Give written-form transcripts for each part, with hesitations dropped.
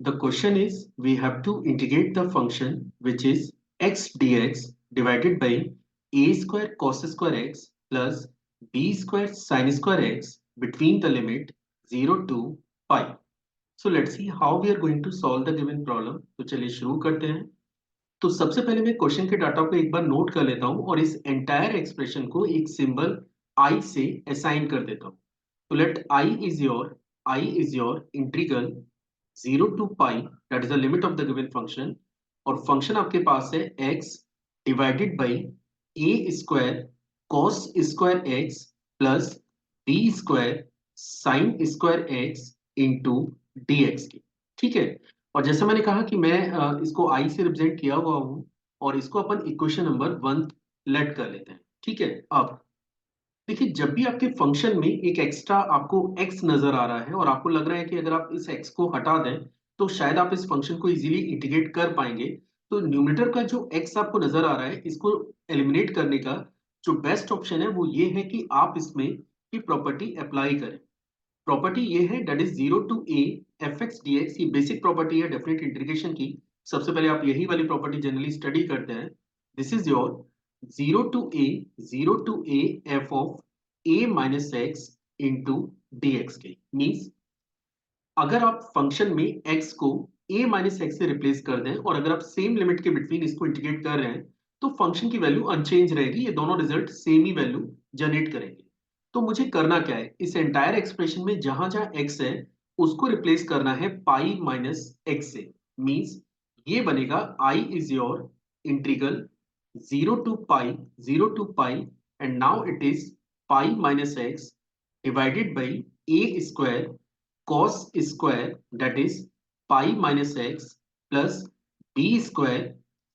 The question is we have to integrate the function which is x dx divided by a square cos square x plus b square sin square x between the limit 0 to pi. So let's see how we are going to solve the given problem. तो चलिए शुरू करते हैं। तो सबसे पहले मैं question के डाटा को एक बार नोट कर लेता हूं और इस एंटायर एक्सप्रेशन को एक सिंबल i से असाइन कर देता हूं। तो let i is your integral 0 to pi, that is the limit of the given function, और फंक्शन आपके पास है x divided by a square cos square x plus b square sine square x into dx की। ठीक है। और जैसे मैंने कहा कि मैं इसको i से रिप्रेजेंट किया हुआ हूं और इसको अपन इक्वेशन नंबर 1 लेट कर लेते हैं। ठीक है। अब देखिए, जब भी आपके फंक्शन में एक एक्स्ट्रा आपको x नजर आ रहा है और आपको लग रहा है कि अगर आप इस x को हटा दें तो शायद आप इस फंक्शन को इजीली इंटीग्रेट कर पाएंगे, तो न्यूमरेटर का जो x आपको नजर आ रहा है इसको एलिमिनेट करने का जो बेस्ट ऑप्शन है वो ये है कि आप इसमें की प्रॉपर्टी अप्लाई करें। प्रॉपर्टी ये है that is 0 to a f x d x. ये बेसिक प्रॉपर्टी है डेफिनेट इंटीग्रेशन की। सबसे पहले आप यही वाली प्रॉपर्टी जनरली स्टडी करते हैं। This is your 0 to a 0 to a f of a minus x into d x के। मीन्स अगर आप फंक्शन में x को a माइनस एक्स से रिप्लेस कर दें और अगर आप सेम लिमिट के बिटवीन इसको इंटीग्रेट कर रहे हैं तो फंक्शन की वैल्यू अनचेंज रहेगी। ये दोनों रिजल्ट सेम ही वैल्यू जनरेट करेंगे। तो मुझे करना क्या है, इस एंटायर एक्सप्रेशन में जहां जहां x है उसको रिप्लेस करना है पाई माइनस एक्स से। मीन्स ये बनेगा i is your integral 0 to pi and now it is pi minus x divided by a square cos square, that is pi minus x plus b square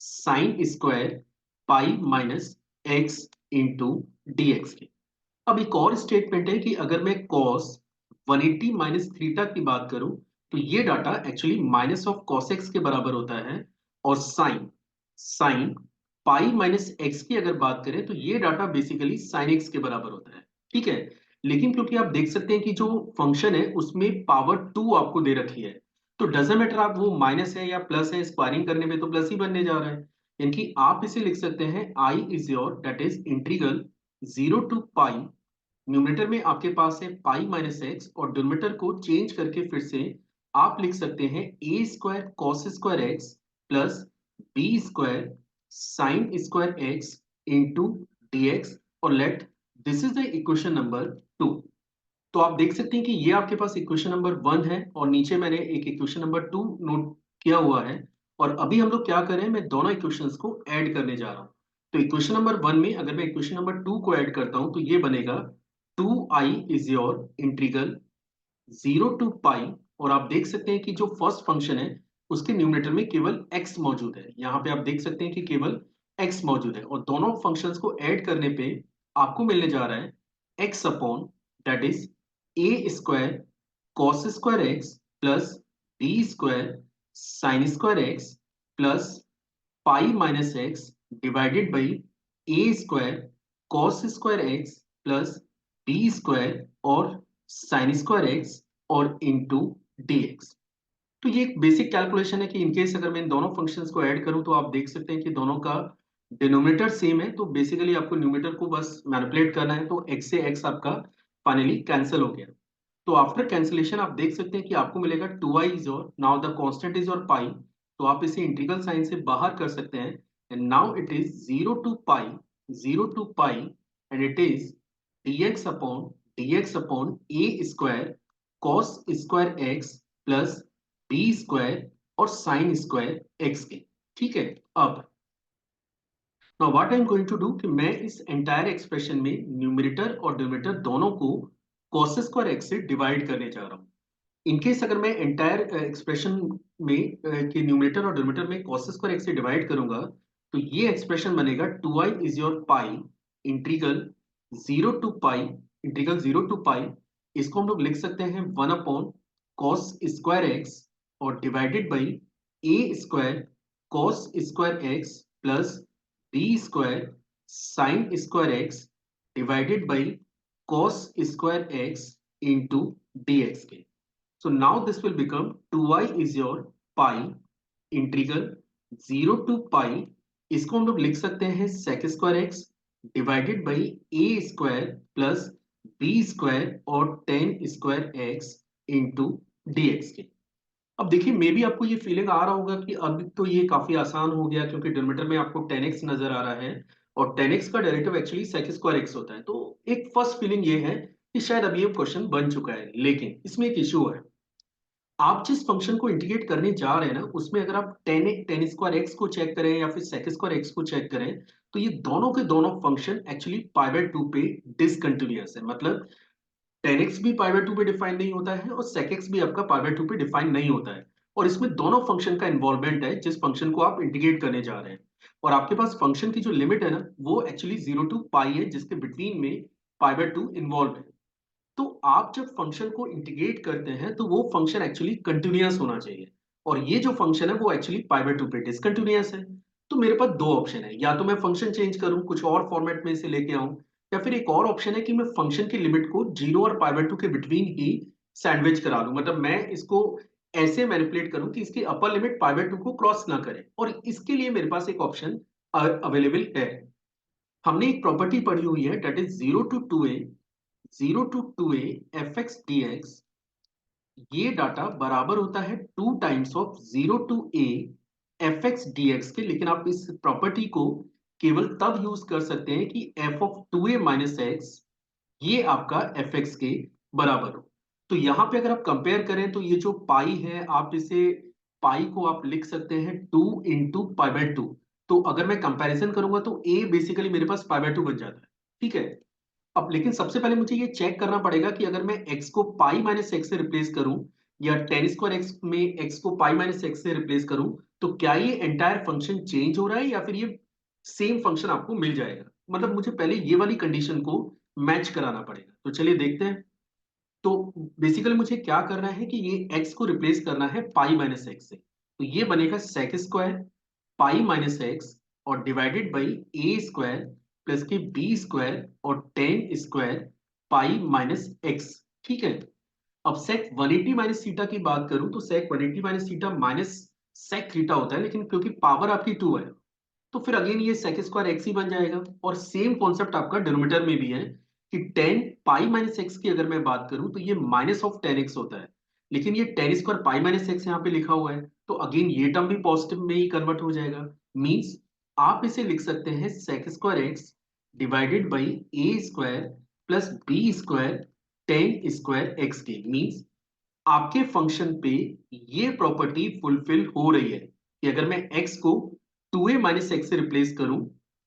sin square pi minus x into dx के। अब एक और statement है कि अगर मैं cos 180 minus theta की बात करूं तो ये data actually minus of cos x के बराबर होता है। और साइन पाई माइनस एक्स की अगर बात करें तो ये डाटा बेसिकली साइन एक्स के बराबर होता है। ठीक है। लेकिन क्योंकि आप देख सकते हैं कि जो फंक्शन है उसमें पावर 2 आपको दे रखी है, तो डजेंट मैटर आप वो माइनस है या प्लस है, स्क्वायरिंग करने में तो प्लस ही बनने जा रहा है। यानी कि आप इसे लिख सकते हैं I is your that is integral 0 to pi. Numerator में आपके पास है पाई माइनस एक्स और डिनोमिनेटर को चेंज करके फिर से आप लिख सकते हैं A square cos square x plus B square sine square x into dx. और let this is the equation number 2। तो आप देख सकते हैं कि ये आपके पास इक्वेशन नंबर 1 है और नीचे मैंने एक इक्वेशन नंबर 2 नोट किया हुआ है। और अभी हम लोग क्या करें, मैं दोनों इक्वेशंस को ऐड करने जा रहा हूं। तो इक्वेशन नंबर 1 में अगर मैं इक्वेशन नंबर 2 को ऐड करता हूं तो ये बनेगा 2i is your integral 0 to pi. और आप देख सकते हैं कि जो फर्स्ट फंक्शन है उसके न्यूमरेटर में केवल x मौजूद है। यहाँ पे आप देख सकते हैं कि केवल x मौजूद है और दोनों फंक्शंस को ऐड करने पे आपको मिलने जा रहा है x upon that is a square cos square x plus B square sine square x plus pi minus x divided by A square cos square x plus B square और sine square x और into dx। तो ये एक basic calculation है कि in case अगर मैं इन दोनों फंक्शंस को ऐड करूं तो आप देख सकते हैं कि दोनों का डिनोमिनेटर सेम है। तो बेसिकली आपको न्यूमरेटर को बस मैनिपुलेट करना है, तो x से x आपका फाइनली कैंसिल हो गया। तो आफ्टर कैंसिलेशन आप देख सकते हैं कि आपको मिलेगा 2i is your, now the constant is your पाई। तो आप इसे इंटीग्रल साइन से बाहर कर सकते हैं and now it is 0 to pi and it is dx upon a square cos square x plus B square और साइन स्क्वायर एक्स के। ठीक है। अब now what I am going to do कि मैं इस एंटायर एक्सप्रेशन में numerator और डिनोमिनेटर दोनों को cos स्क्वायर एक्स से डिवाइड करने जा रहा हूं। इनकेस अगर मैं एंटायर एक्सप्रेशन में के न्यूमरेटर और डिनोमिनेटर में cos स्क्वायर एक्स से डिवाइड करूंगा तो ये एक्सप्रेशन बनेगा 2i is your pi integral 0 to pi. इसको हम लोग लिख सकते हैं 1 अपॉन cos स्क्वायर एक्स और divided by A square cos square x plus B square sine square x divided by cos square x into dx के। So now this will become 2i is your pi integral 0 to pi, इसको हम लोग लिख सकते हैं sec square x divided by A square plus B square और tan square x into d x के। अब देखिए मे भी आपको ये फीलिंग आ रहा होगा कि अब तो ये काफी आसान हो गया क्योंकि डिनोमिनेटर में आपको 10x नजर आ रहा है और 10x का derivative actually sec square x होता है। तो एक फर्स्ट फीलिंग ये है कि शायद अब ये क्वेश्चन बन चुका है, लेकिन इसमें एक इश्यू है। आप जिस फंक्शन को इंटीग्रेट करने जा रहे हैं ना, उसमें अगर आप टेन स्क्वायर एक्स को चेक करें या फिर sec स्क्वायर एक्स को चेक करें, तो ये दोनों के दोनों फंक्शन एक्चुअली पाई बाय 2 पे डिसकंटिन्यूअस है। मतलब 10x भी पाई बाय 2 पे डिफाइन नहीं होता है और sec x भी आपका पाई बाय 2 पे डिफाइन नहीं होता है। और इसमें दोनों फंक्शन का इन्वॉल्वमेंट है जिस फंक्शन को आप इंटीग्रेट करने जा रहे हैं। और आपके पास फंक्शन की जो लिमिट है ना, वो एक्चुअली 0 टू पाई है, जिसके बिटवीन में पाई बाय 2 इन्वॉल्व है। तो आप जब फंक्शन को इंटीग्रेट करते हैं तो वो फंक्शन एक्चुअली कंटिन्यूअस होना चाहिए, और ये जो फंक्शन है वो एक्चुअली पाई बाय 2 पे डिसकंटिन्यूअस है। तो मेरे पास दो ऑप्शन है, या तो मैं फंक्शन चेंज करूं, कुछ और फॉर्मेट में इसे लेके आऊं, या फिर एक और ऑप्शन है कि मैं फंक्शन की लिमिट को 0 और पाई बाय 2 के बिटवीन ही सैंडविच करा दूं। मतलब मैं इसको ऐसे मैनिपुलेट करूं कि इसकी अपर लिमिट पाई बाय 2 को क्रॉस ना करे, और इसके लिए मेरे पास एक ऑप्शन अवेलेबल है। हमने एक प्रॉपर्टी पढ़ी हुई है, that is 0 to 2a f x d x. ये डाटा बराबर होता है 2 times of 0 to a f x d x के। लेकिन आप इस प्रॉपर्टी को केवल तब यूज कर सकते हैं कि F of 2a minus x ये आपका एफ एक्स के बराबर हो। तो यहां पे अगर आप कंपेयर करें तो ये जो पाई है, आप इसे पाई को आप लिख सकते हैं 2 इंटू पाई बाय 2। तो अगर मैं कंपैरिजन करूंगा तो a बेसिकली मेरे पास पाई बाय 2 बन जाता है। ठीक है। अब लेकिन सबसे पहले मुझे ये चेक करना पड़ेगा कि अगर मैं x को पाई माइनस एक्स से रिप्लेस करूं या टेन स्क्वायर एक्स में x को पाई माइनस एक्स से रिप्लेस करूं, तो क्या ये एंटायर फंक्शन चेंज हो रहा है या फिर ये सेम फंक्शन आपको मिल जाएगा। मतलब मुझे पहले ये वाली कंडीशन को मैच कराना पड़ेगा। तो चलिए देखते हैं। तो बेसिकली मुझे क्या करना है कि ये x को रिप्लेस करना है पाई माइनस एक्स से। तो ये बनेगा sec square pi minus x और divided by A square plus के बी स्क्वायर और tan square pi minus x. ठीक है। अब सेक 180 माइनस थीटा की बात करूं तो sec 180 minus theta minus sec theta होता है, लेकिन क्योंकि पावर आपकी 2 है तो फिर अगेन ये सेक स्क्वायर एक्स ही बन जाएगा। और सेम कॉन्सेप्ट आपका डिनोमिनेटर में भी है कि टेन पाई माइनस एक्स की अगर मैं बात करूं तो ये माइनस ऑफ टेन एक्स होता है, लेकिन ये ten square pi minus x यहाँ पे लिखा हुआ है, तो अगेन ये टर्म भी पॉजिटिव में ही कन्वर्ट हो जाएगा। मीन्स आप इसे लिख सकते हैं sec square x divided by A square plus B square tan square x के। मीन्स आपके फंक्शन पे ये प्रॉपर्टी फुलफिल हो रही है कि अगर मैं x को 2a माइनस एक्स से रिप्लेस करूं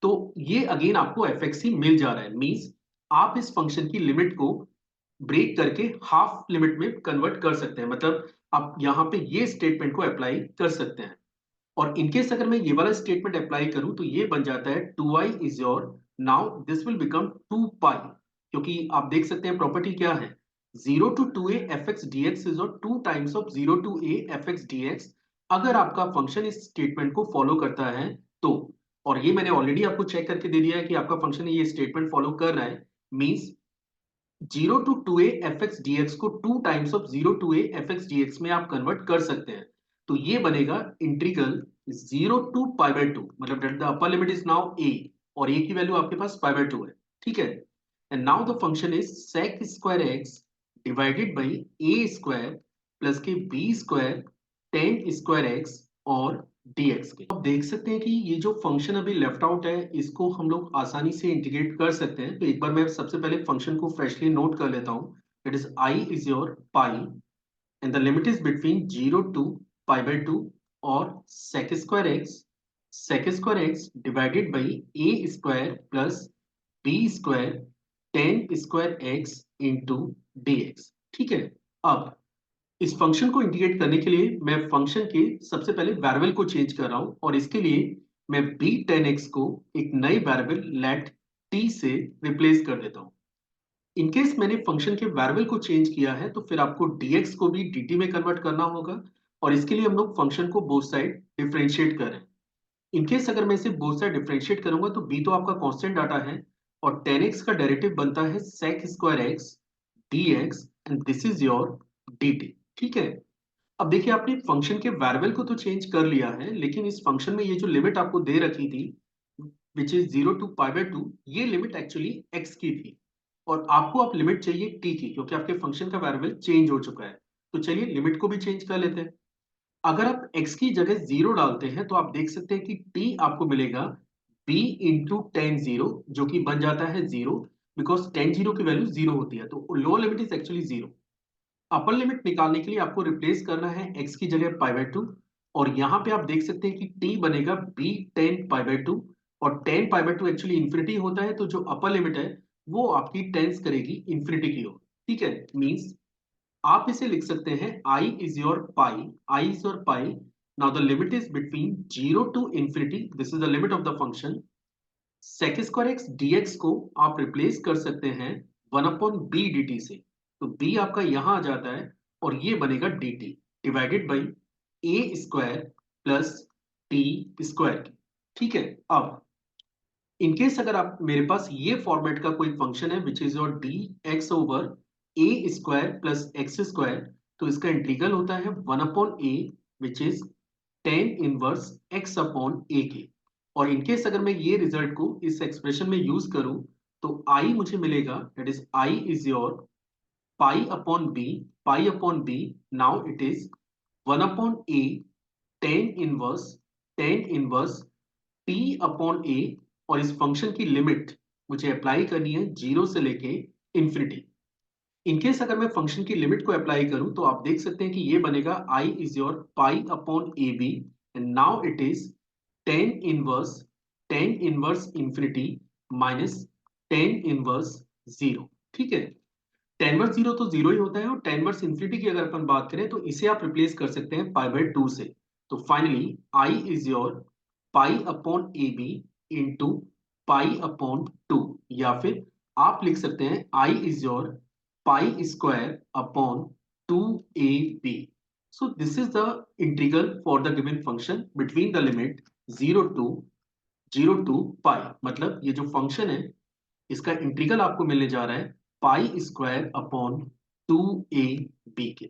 तो ये अगेन आपको एफ एक्स ही मिल जा रहा है। मीन्स आप इस फंक्शन की लिमिट को ब्रेक करके हाफ लिमिट में कन्वर्ट कर सकते हैं। मतलब आप यहां पे ये स्टेटमेंट को अप्लाई कर सकते हैं। और इनकेस अगर मैं ये वाला स्टेटमेंट अप्लाई करूं तो ये बन जाता है 2i is your, now this will become 2 पाई। क्योंकि आप देख सकते हैं प्रॉपर्टी क्या है, 0 to 2a f x d x is और 2 times of 0 to a f x d x. अगर आपका फंक्शन इस स्टेटमेंट को फॉलो करता है तो, और ये मैंने ऑलरेडी आपको चेक करके दे दिया है कि आपका फंक्शन ये स्टेटमेंट फॉलो कर रहा है। Means 0 to 2a f x d x को 2 times of 0 to a f x d x में आप कन्वर्ट कर सकते हैं। तो ये बनेगा इंटीग्रल 0 to पाई बाय 2, मतलब the upper limit is now a, और a की वैल्यू आपके पास पाई बाय 2 है। ठीक है। And now the function is sec square x divided by A square plus के B square tan square x और dx के। आप देख सकते हैं कि ये जो फंक्शन अभी लेफ्ट आउट है इसको हम लोग आसानी से इंटीग्रेट कर सकते हैं। तो एक बार मैं सबसे पहले फंक्शन को फ्रेशली नोट कर लेता हूं। It is i is your pi and the limit is between 0 to pi by 2 और sec square x divided by A square plus B square tan square x into d x. ठीक है। अब इस function को integrate करने के लिए मैं फंक्शन के सबसे पहले वेरिएबल को चेंज कर रहा हूं, और इसके लिए मैं बी टेन एक्स को एक नई वेरिएबल लेट टी से रिप्लेस कर देता हूं। इनकेस मैंने फंक्शन के वेरिएबल को चेंज किया है तो फिर आपको dx को भी dt में कन्वर्ट करना होगा, और इसके लिए हम लोग फंक्शन को बोथ साइड डिफरेंशिएट करें। इनकेस अगर मैं इसे बोथ साइड डिफरेंशिएट करूंगा तो b तो आपका कांस्टेंट डाटा है, और 10x का डेरिवेटिव बनता है sec square x dx and this is your dt। ठीक है। अब देखिए आपने फंक्शन के वेरिएबल को तो चेंज कर लिया है, लेकिन इस फंक्शन में ये जो लिमिट आपको दे रखी थी विच इज 0 to π/2, ये लिमिट एक्चुअली x की थी और आपको अब लिमिट चाहिए t की, क्योंकि आपके फंक्शन का वेरिएबल चेंज हो चुका है। तो चलिए लिमिट को भी चेंज कर लेते हैं। अगर आप x की जगह 0 डालते हैं तो आप देख सकते हैं कि t आपको मिलेगा b इंटू टेन जीरो, जो कि बन जाता है 0, बिकॉज टेन जीरो की वैल्यू 0 होती है, तो lower limit is actually 0। Upper limit निकालने के लिए आपको रिप्लेस करना है x की जगह π/2, और यहाँ पे आप देख सकते हैं कि t बनेगा b टेन π/2, और टेन π/2 एक्चुअली इंफिनिटी होता है, तो जो अपर लिमिट है वो आपकी टेंस करेगी इंफिनिटी की ओर। ठीक है, मीन्स आप इसे लिख सकते हैं I is your pi, I is your pi. Now the limit is between 0 to infinity. This is the limit of the function. Sec square x dx को आप रिप्लेस कर सकते हैं 1/b dt से, तो b आपका यहां आ जाता है और ये बनेगा dt divided by a square plus t square. ठीक है, अब इनकेस अगर आप मेरे पास ये फॉर्मेट का कोई फंक्शन है which is your d x over A square plus x square, तो इसका इंटीग्रल होता है 1/a which is tan inverse x upon A के। और इनकेस अगर मैं ये रिजल्ट को इस एक्सप्रेशन में यूज करूं तो आई मुझे मिलेगा, that is I is your pi upon B, pi upon B. Now it is 1/a tan inverse, tan inverse T upon A, और इस फंक्शन की लिमिट मुझे अप्लाई करनी है 0 से लेके इंफिनिटी। इनकेस अगर मैं फंक्शन की लिमिट को अप्लाई करूं तो आप देख सकते हैं कि ये बनेगा I is your pi upon a b, and now it is tan inverse, tan inverse infinity minus tan inverse 0। ठीक है, टेन वर्स 0 तो 0 ही होता है, और टेन वर्स इंफिनिटी की अगर अपन बात करें तो इसे आप रिप्लेस कर सकते हैं π/2 से। तो finally I is your pi upon a b into pi upon 2, या फिर आप लिख सकते हैं I is your pi square upon 2ab। So this is the integral for the given function between the limit 0 to pi. मतलब ये जो function है इसका इंटीग्रल आपको मिलने जा रहा है पाई स्क्वायर अपॉन 2ab के।